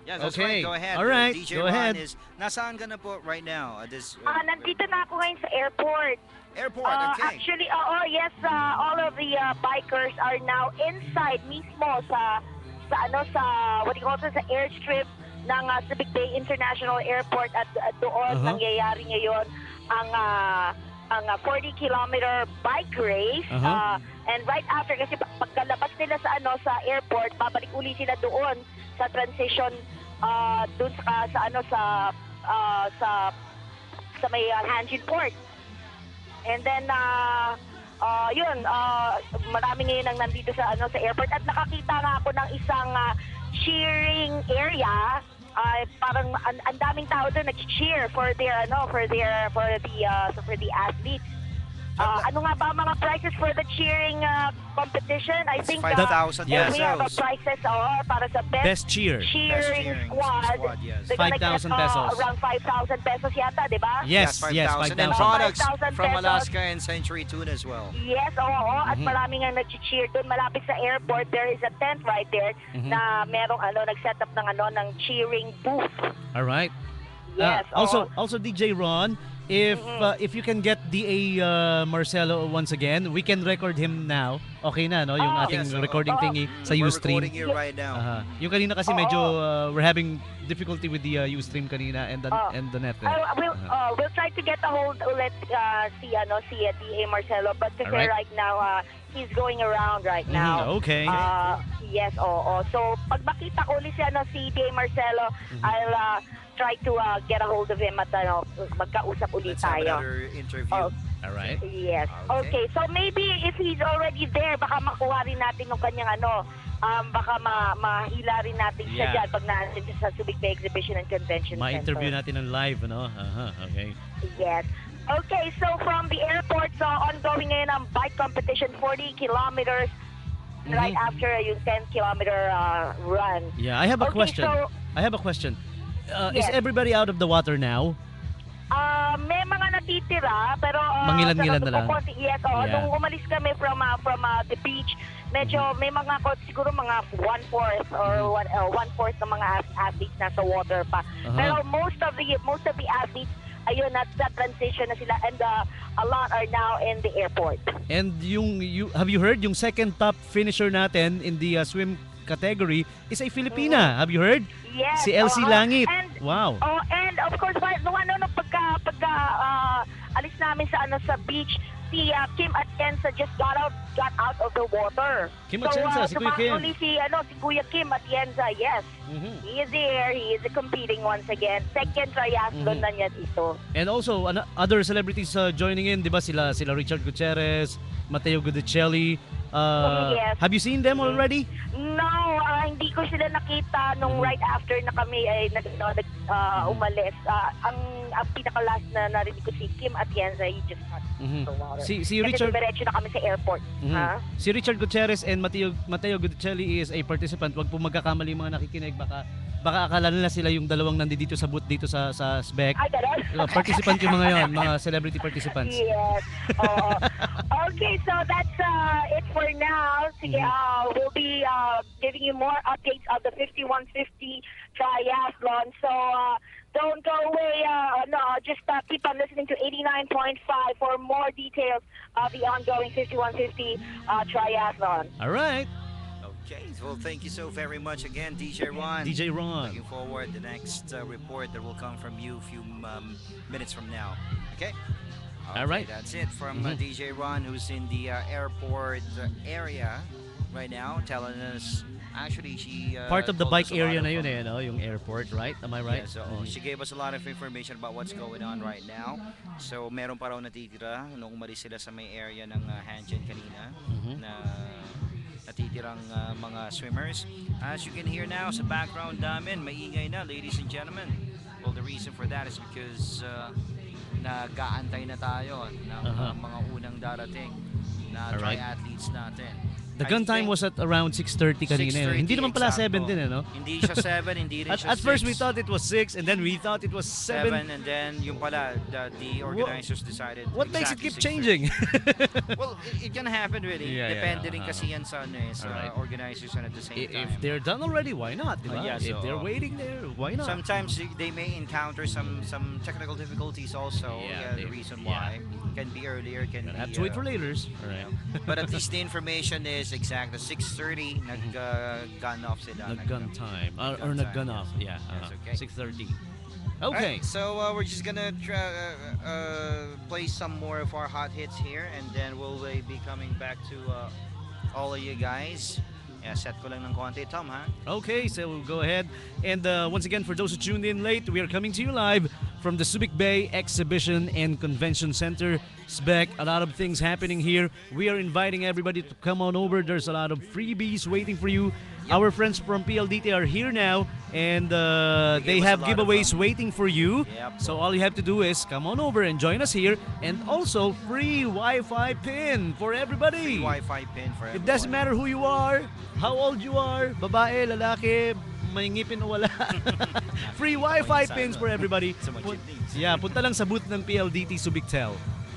Yeah, that's Okay. right. Go ahead. All right. DJ Go Ron ahead. is nasaan ka na po right now? Nandito na ako ngayon sa airport. Airport, okay. Actually, yes, all of the bikers are now inside mismo sa what do you call it, sa airstrip ng Subic Bay International Airport at doon nangyayari ngayon ang 40-kilometer bike race. And right after, kasi pagkalabas nila sa airport, babalik uli sila doon sa transition doon sa may Hanjin Port. And then marami ngayon ang nandito sa airport at nakakita nga ako ng isang cheering area. Parang ang daming tao doon nag-cheer for the athletes. Ano nga ba mga prizes for the cheering competition? I think 5,000 we have a pesos. prizes para sa Best cheer. cheering squad. yes. They're gonna 5,000 get, pesos. Around 5,000 pesos yata, di ba? Yes, 5,000. And 5,000. products 5,000 from pesos. Alaska and Century Tuna as well. Yes, oo. At maraming ang nag-cheer doon. Malapit sa airport, there is a tent right there na merong nag-set up ng cheering booth. All right. Yes, Also DJ Ron, if you can get DA Marcelo once again, we can record him now. Okay na, no? Yung ating Yes, recording thingy sa We're Ustream. recording you right now. Yung kanina kasi medyo we're having difficulty with the Ustream kanina and the net. We'll try to get a hold ulit si DA Marcelo, but kasi Alright. right now he's going around right now. Okay. Yes, oo. So pag makita ko ulit si DA Marcelo, I'll try to get a hold of him at magkausap ulit Let's have tayo. another interview. All right. Yes. Okay. Okay. So maybe if he's already there, baka makuha rin natin yung kanyang baka mahila rin natin siya Yeah. dyan pag nandun siya sa Subic Bay Exhibition and Convention Ma-interview Center. natin on live, ano? Okay. Yes. Okay, so from the airport, ongoing ngayon ang bike competition, 40 kilometers right after yung 10-kilometer run. Yeah, I have a Okay, question. so- I have a question. Is Yes. everybody out of the water now? May mga natitira, pero Mangilan-ngilan na lang. Yes, Yeah. nung umalis kami from the beach, medyo may mga siguro mga 1/4 or 1/4 ng mga athletes nasa water pa. Pero most of the athletes ayun at sa transition na sila and a lot are now in the airport. And have you heard yung second top finisher natin in the swim category is a Filipina. Have you heard? Yes. Si Elsie Langit. And, Wow. And of course, nung pagka alis namin sa beach, si Kim Atienza just got out of the water. Kim Atienza, si Kuya Kim. Uli si Kuya Kim Atienza, yes. He is there. He is competing once again. Second triathlon na niya dito. And also other celebrities joining in, 'di ba sila Richard Gutierrez, Matteo Guidicelli. Yes. Have you seen them already? No, hindi ko sila nakita nung right after na kami ay umalis. Ang pinaka-last na narinig ko si Kim Atienza, he just got the water. Si Kasi Richard diretso na kami sa airport. Ha? Si Richard Gutierrez and Matteo Guidicelli is a participant. Wag po magkakamali yung mga nakikinig, baka akala nila sila yung dalawang nandito sa booth dito sa SBEC. Ay, ganun? Participant yung mga yon, mga celebrity participants. Yes. Okay, so that's it for now. Sige, we'll be giving you more updates of the 5150 triathlon. So don't go away. Just keep on listening to 89.5 for more details of the ongoing 5150 triathlon. All right. Okay, well, thank you so very much again, DJ Ron. DJ Ron. Looking forward the next report that will come from you a few minutes from now. Okay? All right. That's it from DJ Ron, who's in the airport area right now, telling us. Actually, she Part of the told bike us a lot area of, na yun yung airport, right? Am I right? Yeah, so she gave us a lot of information about what's going on right now. So meron pa raw natitira nung umalis sila sa may area ng Hanjin kanina na natitirang mga swimmers. As you can hear now sa background namin, maingay na, ladies and gentlemen. Well, the reason for that is because nag-aantay na tayo ng mga unang darating na Alright. triathletes natin. The gun time was at around 6:30 kanina. 6:30 Hindi naman pala eksakto. 7 din, no? Hindi siya 7, hindi rin siya At first we 6. thought it was 6 and then we thought it was 7. 7, and then yung pala, the organizers decided What makes it exactly keep 6:30. changing? Well, it can happen really. Yeah, Depende yeah, rin kasi yan sa, sa Alright. organizers and at the same time. If they're done already, why not? Diba? Yeah, If so, they're waiting there, why not? Sometimes they may encounter some technical difficulties also. Yeah, The they- reason yeah. why can be earlier, can Gonna be. have to wait for laters. Alright. But at least the information is exact. 6:30 nag-gun off sila. Nag-gun time. Or Gun nag-gun time, off. yes. Yeah. That's okay. 6:30. Alright, Okay. so we're just gonna play some more of our hot hits here, and then we'll be coming back to all of you guys. Yeah, set ko lang ng konti, Tom, ha? Okay, so we'll go ahead. And once again, for those who tuned in late, we are coming to you live from the Subic Bay Exhibition and Convention Center. SBEC, a lot of things happening here. We are inviting everybody to come on over. There's a lot of freebies waiting for you. Our friends from PLDT are here now, and they gave us have a lot of, giveaways waiting for you. Yep. So all you have to do is come on over and join us here, and also free Wi-Fi pin for everybody. Wi-Fi pin for everyone. It doesn't matter who you are, how old you are, babae, lalaki, may ngipin o wala. Free Wi-Fi pins for everybody. Sa mga kidneys. Yeah, punta lang sa booth ng PLDT Subictel.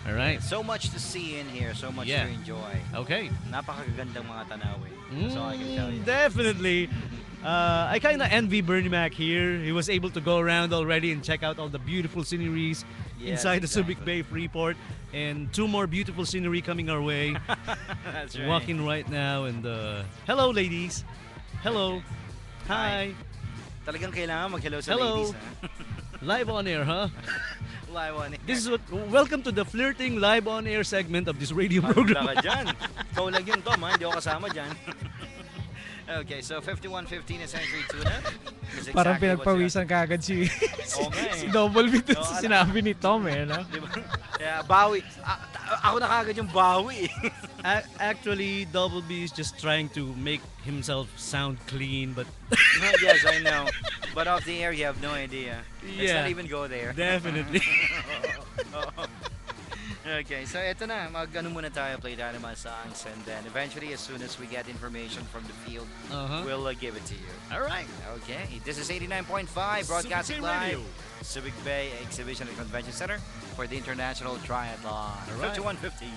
Alright. So much to see in here, so much Yeah. to enjoy. Okay. Napakagandang mga tanawin. That's all I can tell you. Definitely. I kind of envy Bernie Mac here. He was able to go around already and check out all the beautiful sceneries Yes, inside the exactly. Subic Bay Freeport. And 2 more beautiful scenery coming our way. That's right. Walking right now. And hello, ladies. Hello. Hi. Talagang kailangan mag-hello sa Hello. ladies, ha? Live on air, huh? Live on air. This is what. Welcome to the flirting live on air segment of this radio program. Wala ka dyan. Ikaw lang yun, Tom, ha? Hindi ako kasama dyan. Okay, so 51:15 is entry tuna. Is Parang exactly what's pinagpawisan kaagad si, Oo nga eh. si Double B dun Oo, sa alam. sinabi ni Tom eh. No? Diba? Yeah, bawi. Ako na kagad yung bawi. Actually, Double B is just trying to make himself sound clean, but Yes, I know. But off the air, you have no idea. Let's Yeah. not even go there. definitely. Oo. Okay, so eto na. Mag-ano muna tayo, play tayo ng mga songs, and then eventually, as soon as we get information from the field, Uh-huh. we'll give it to you. All right. Okay, this is 89.5, broadcasting Subic Bay live, Radio. Subic Bay Exhibition and Convention Center for the International Triathlon. right. 5150.